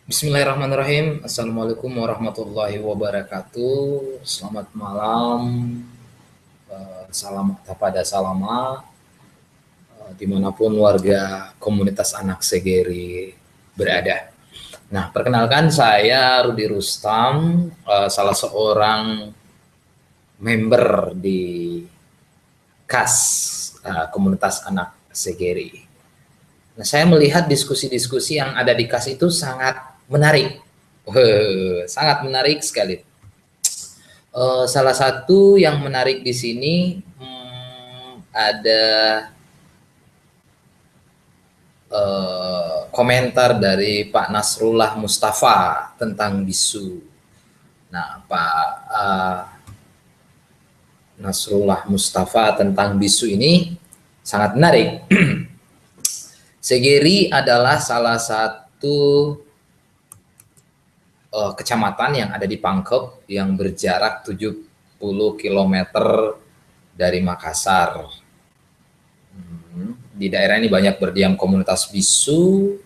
Bismillahirrahmanirrahim. Assalamualaikum warahmatullahi wabarakatuh. Selamat malam. Salam pada salama dimanapun warga komunitas anak Segeri berada. Nah, perkenalkan saya Rudi Rustam, salah seorang member di KAS, komunitas anak Segeri. Nah, saya melihat diskusi-diskusi yang ada di KAS itu sangat menarik. Sangat menarik sekali. Salah satu yang menarik di sini ada komentar dari Pak Nasrullah Mustafa tentang bisu. Nah, Pak Nasrullah Mustafa tentang bisu ini sangat menarik. Segeri adalah salah satu kecamatan yang ada di Pangkep yang berjarak 70 km dari Makassar. Di daerah ini banyak berdiam komunitas bisu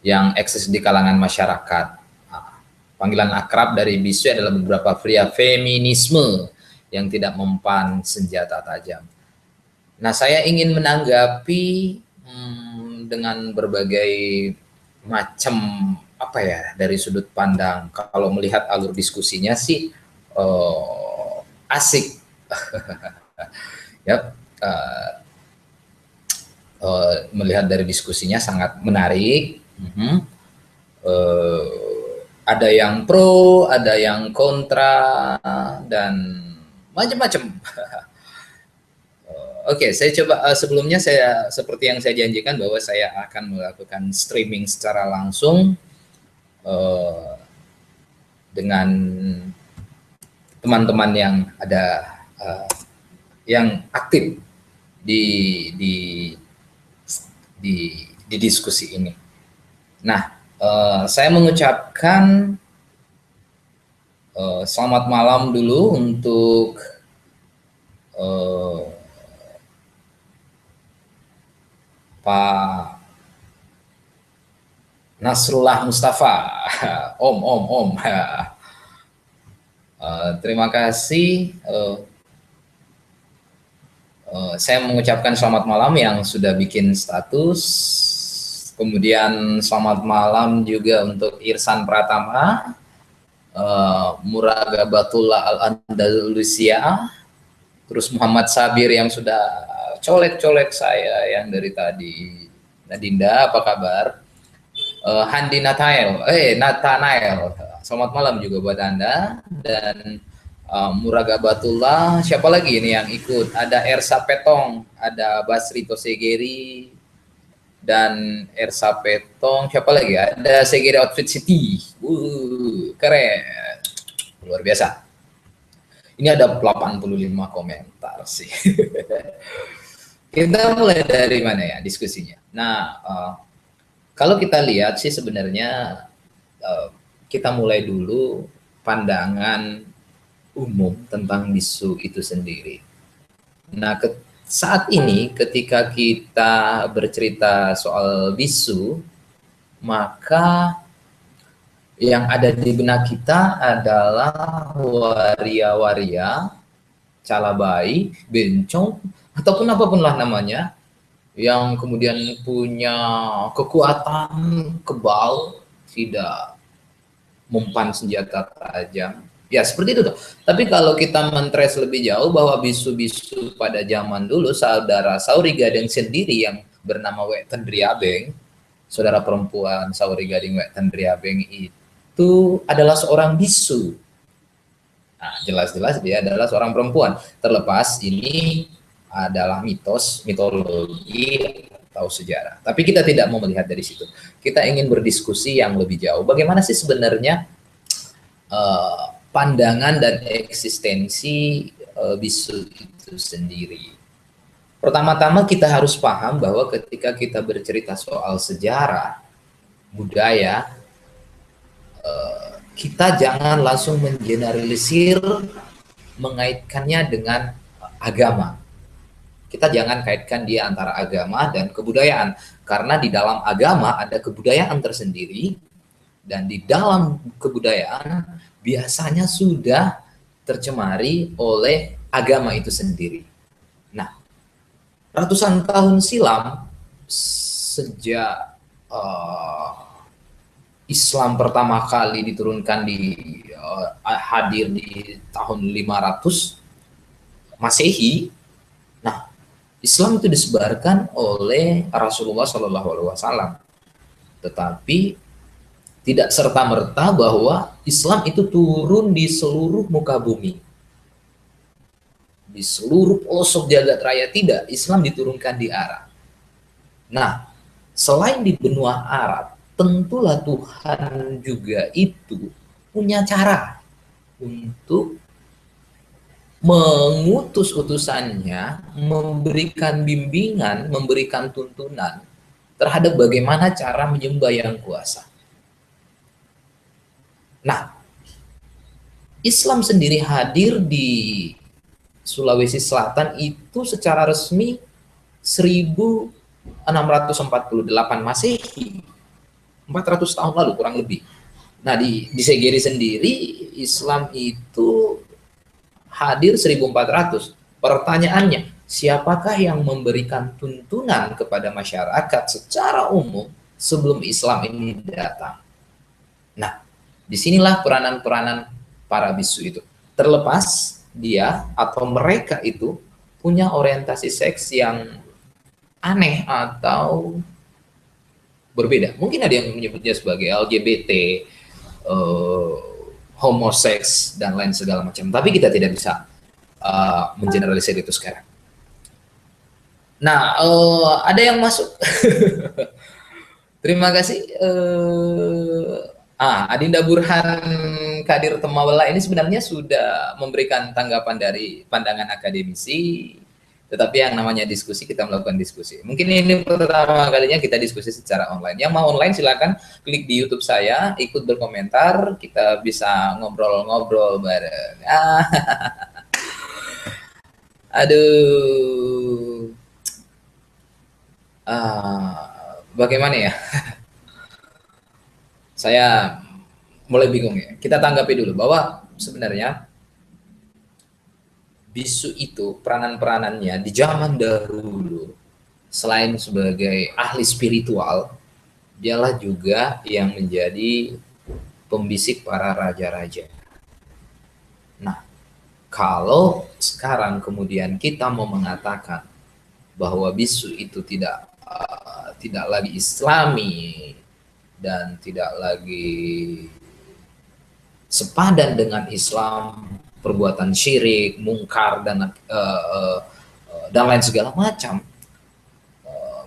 yang eksis di kalangan masyarakat. Panggilan akrab dari bisu adalah beberapa pria feminisme yang tidak mempan senjata tajam. Nah, saya ingin menanggapi dengan berbagai macam dari sudut pandang. Kalau melihat alur diskusinya sih asik. Ya, melihat dari diskusinya sangat menarik. Ada yang pro, ada yang kontra, dan macam-macam. Oke, saya coba sebelumnya saya seperti yang saya janjikan bahwa saya akan melakukan streaming secara langsung dengan teman-teman yang ada yang aktif di diskusi ini. Nah, saya mengucapkan selamat malam dulu untuk Pak Nasrullah Mustafa, Om. Terima kasih. Saya mengucapkan selamat malam yang sudah bikin status. Kemudian selamat malam juga untuk Irsan Pratama, Muragabatullah Al-Andalusia, terus Muhammad Sabir yang sudah colek-colek saya yang dari tadi. Nadinda, apa kabar? Handi Nathanael, selamat malam juga buat Anda. Dan Muragabatullah, siapa lagi ini yang ikut? Ada Ersa Petong, ada Basri Tosegeri, dan Ersa Petong, siapa lagi? Ada Segeri Outfit City, keren, luar biasa. Ini ada 85 komentar sih. Kita mulai dari mana ya diskusinya? Nah, kalau kita lihat sih sebenarnya kita mulai dulu pandangan umum tentang bisu itu sendiri. Nah, saat ini ketika kita bercerita soal bisu, maka yang ada di benak kita adalah waria-waria, calabai, bencong, ataupun apapun lah namanya, yang kemudian punya kekuatan kebal, tidak mempan senjata tajam. Ya, seperti itu tuh. Tapi kalau kita mentrace lebih jauh bahwa bisu-bisu pada zaman dulu, saudara Sauri Gading sendiri yang bernama Wetan Driabeng, saudara perempuan Sauri Gading Wetan Driabeng itu adalah seorang bisu. Nah, jelas-jelas dia adalah seorang perempuan. Terlepas ini adalah mitos, mitologi, atau sejarah. Tapi kita tidak mau melihat dari situ. Kita ingin berdiskusi yang lebih jauh. Bagaimana sih sebenarnya pandangan dan eksistensi bisu itu sendiri? Pertama-tama kita harus paham bahwa ketika kita bercerita soal sejarah, budaya, kita jangan langsung mengeneralisir, mengaitkannya dengan agama. Kita jangan kaitkan dia antara agama dan kebudayaan, karena di dalam agama ada kebudayaan tersendiri, dan di dalam kebudayaan biasanya sudah tercemari oleh agama itu sendiri. Nah, ratusan tahun silam, sejak Islam pertama kali diturunkan hadir di tahun 500 Masehi. Nah, Islam itu disebarkan oleh Rasulullah Shallallahu Alaihi Wasallam, tetapi tidak serta-merta bahwa Islam itu turun di seluruh muka bumi, di seluruh pelosok jagat raya. Tidak, Islam diturunkan di Arab. Nah, selain di benua Arab, tentulah Tuhan juga itu punya cara untuk mengutus utusannya, memberikan bimbingan, memberikan tuntunan terhadap bagaimana cara menyembah Yang Kuasa. Nah, Islam sendiri hadir di Sulawesi Selatan itu secara resmi 1648 Masehi, 400 tahun lalu kurang lebih. Nah, di Segeri sendiri Islam itu hadir 1400. Pertanyaannya, siapakah yang memberikan tuntunan kepada masyarakat secara umum sebelum Islam ini datang? Nah, disinilah peranan-peranan para bisu itu. Terlepas dia atau mereka itu punya orientasi seks yang aneh atau berbeda. Mungkin ada yang menyebutnya sebagai LGBT, homoseks, dan lain segala macam. Tapi kita tidak bisa mengeneralisir itu sekarang. Nah, ada yang masuk. Terima kasih. Adinda Burhan Kadir Temawela ini sebenarnya sudah memberikan tanggapan dari pandangan akademisi, tetapi yang namanya diskusi, kita melakukan diskusi. Mungkin ini pertama kalinya kita diskusi secara online. Yang mau online silakan klik di YouTube saya, ikut berkomentar, kita bisa ngobrol-ngobrol bareng. Aduh. Bagaimana ya? Saya mulai bingung ya. Kita tanggapi dulu bahwa sebenarnya bisu itu peranan-peranannya di zaman dahulu, selain sebagai ahli spiritual, dialah juga yang menjadi pembisik para raja-raja. Nah, kalau sekarang kemudian kita mau mengatakan bahwa bisu itu tidak lagi Islami dan tidak lagi sepadan dengan Islam, perbuatan syirik, mungkar, dan lain segala macam,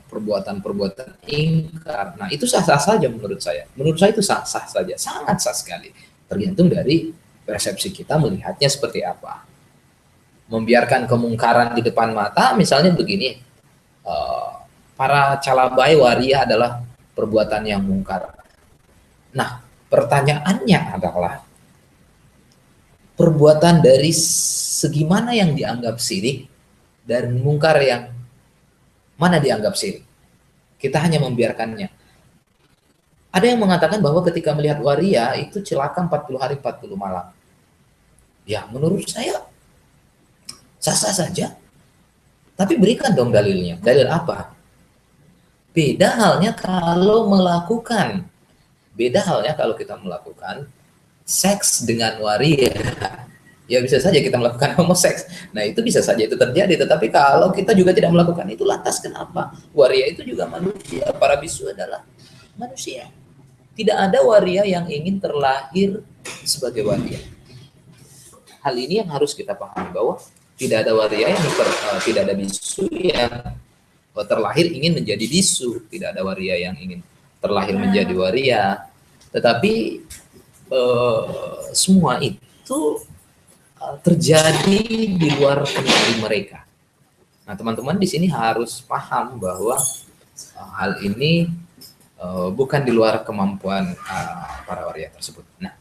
perbuatan-perbuatan ingkar. Nah, itu sah-sah saja menurut saya. Menurut saya itu sah-sah saja, sangat sah sekali. Tergantung dari persepsi kita melihatnya seperti apa. Membiarkan kemungkaran di depan mata, misalnya begini, para calabai waria adalah perbuatan yang mungkar. Nah, pertanyaannya adalah perbuatan dari segi mana yang dianggap syirik dan mungkar yang mana dianggap syirik. Kita hanya membiarkannya. Ada yang mengatakan bahwa ketika melihat waria itu celaka 40 hari 40 malam. Ya, menurut saya sah-sah saja. Tapi berikan dong dalilnya. Dalil apa? Beda halnya kalau melakukan. Beda halnya kalau kita melakukan seks dengan waria. Ya bisa saja kita melakukan homoseks. Nah, itu bisa saja itu terjadi. Tetapi kalau kita juga tidak melakukan itu, lantas kenapa? Waria itu juga manusia. Para bisu adalah manusia. Tidak ada waria yang ingin terlahir sebagai waria. Hal ini yang harus kita pahami, bahwa tidak ada waria yang tidak ada bisu yang terlahir ingin menjadi bisu, tidak ada waria yang ingin terlahir menjadi waria. Tetapi semua itu terjadi di luar kendali mereka. Nah, teman-teman di sini harus paham bahwa hal ini bukan di luar kemampuan para waria tersebut. Nah,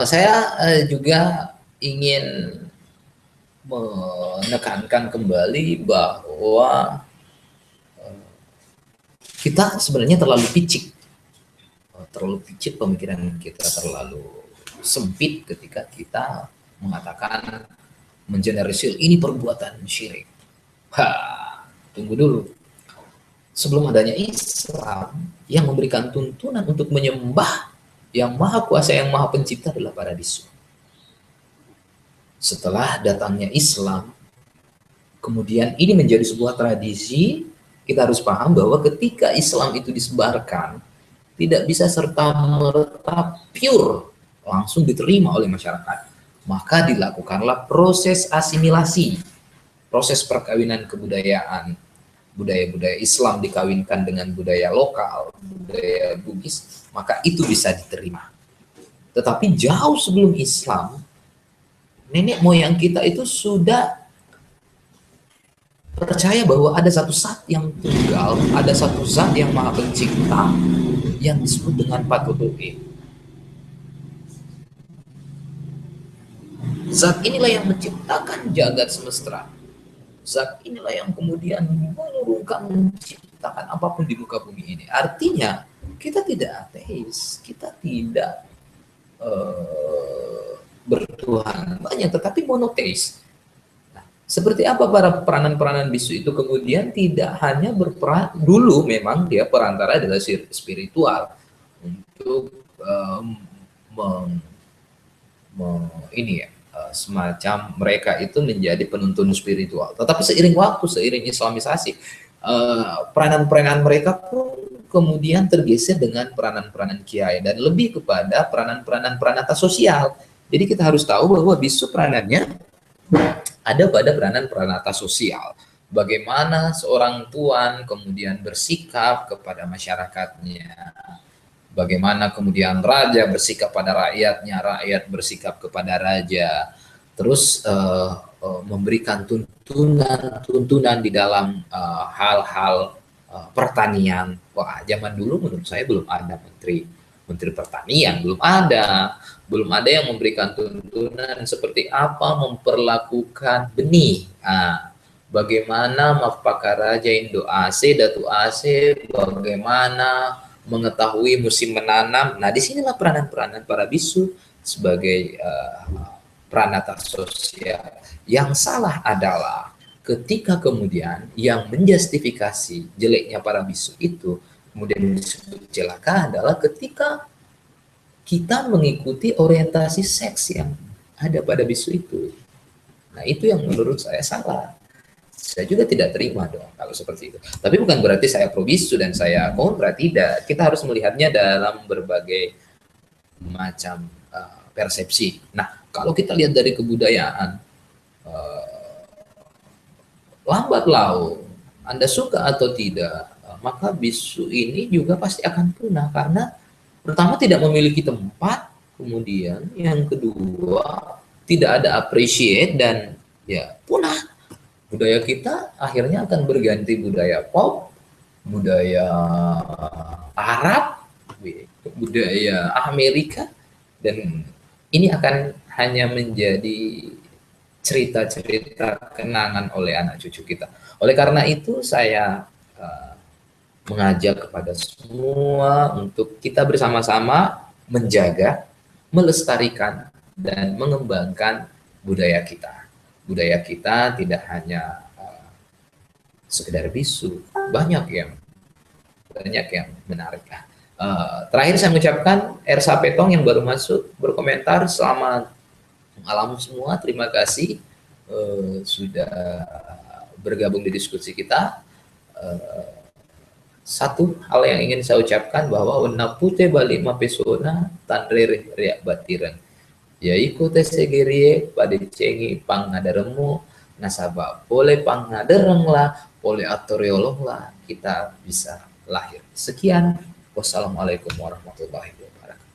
saya juga ingin menekankan kembali bahwa kita sebenarnya terlalu picik pemikiran kita, terlalu sempit ketika kita mengatakan mengeneralisir ini perbuatan syirik. Tunggu dulu. Sebelum adanya Islam yang memberikan tuntunan untuk menyembah yang maha kuasa, yang maha pencipta adalah para bisu. Setelah datangnya Islam, kemudian ini menjadi sebuah tradisi. Kita harus paham bahwa ketika Islam itu disebarkan, tidak bisa serta-merta pure langsung diterima oleh masyarakat. Maka dilakukanlah proses asimilasi, proses perkawinan kebudayaan. Budaya-budaya Islam dikawinkan dengan budaya lokal, budaya Bugis, maka itu bisa diterima. Tetapi jauh sebelum Islam, nenek moyang kita itu sudah percaya bahwa ada satu zat yang tunggal, ada satu zat yang maha pencipta, yang disebut dengan Patutu'i. Zat inilah yang menciptakan jagat semesta. Zat inilah yang kemudian menurunkan, menciptakan apapun di muka bumi ini. Artinya, kita tidak ateis, kita tidak bertuhan banyak, tetapi monoteis. Seperti apa para peranan-peranan bisu itu kemudian tidak hanya berperan, dulu memang dia perantara adalah spiritual untuk semacam mereka itu menjadi penuntun spiritual. Tetapi seiring waktu, seiring islamisasi, peranan-peranan mereka pun kemudian tergeser dengan peranan-peranan kiai dan lebih kepada peranan-peranan peranata sosial. Jadi kita harus tahu bahwa bisu peranannya ada pada peranan peranata sosial. Bagaimana seorang tuan kemudian bersikap kepada masyarakatnya. Bagaimana kemudian raja bersikap pada rakyatnya, rakyat bersikap kepada raja. Terus memberikan tuntunan di dalam hal-hal pertanian. Wah, zaman dulu menurut saya belum ada menteri pertanian, belum ada yang memberikan tuntunan seperti apa memperlakukan benih. Bagaimana mapakar raja Indo AC, Datu AC, bagaimana mengetahui musim menanam. Nah, disinilah peranan-peranan para bisu sebagai peranata sosial. Yang salah adalah ketika kemudian yang menjustifikasi jeleknya para bisu itu kemudian disebut celaka adalah ketika kita mengikuti orientasi seks yang ada pada bisu itu. Nah, itu yang menurut saya salah. Saya juga tidak terima dong kalau seperti itu. Tapi bukan berarti saya pro bisu dan saya kontra, tidak. Kita harus melihatnya dalam berbagai macam persepsi. Nah, kalau kita lihat dari kebudayaan, lambat laun, Anda suka atau tidak, maka bisu ini juga pasti akan punah karena pertama tidak memiliki tempat, kemudian yang kedua tidak ada appreciate dan ya punah. Budaya kita akhirnya akan berganti budaya pop, budaya Arab, budaya Amerika, dan ini akan hanya menjadi cerita-cerita kenangan oleh anak cucu kita. Oleh karena itu saya mengajak kepada semua untuk kita bersama-sama menjaga, melestarikan, dan mengembangkan budaya kita. Budaya kita tidak hanya sekedar bisu, banyak yang menarik. Terakhir saya mengucapkan Ersa Petong yang baru masuk berkomentar, selamat malam semua, terima kasih sudah bergabung di diskusi kita. Satu hal yang ingin saya ucapkan bahwa warna putih balik mapesona tanre riak batiran ya ikuti segerie pada cengi pangadaremu nasabah boleh pangadareng lah boleh atoriolog lah kita bisa lahir. Sekian, wassalamualaikum warahmatullahi wabarakatuh.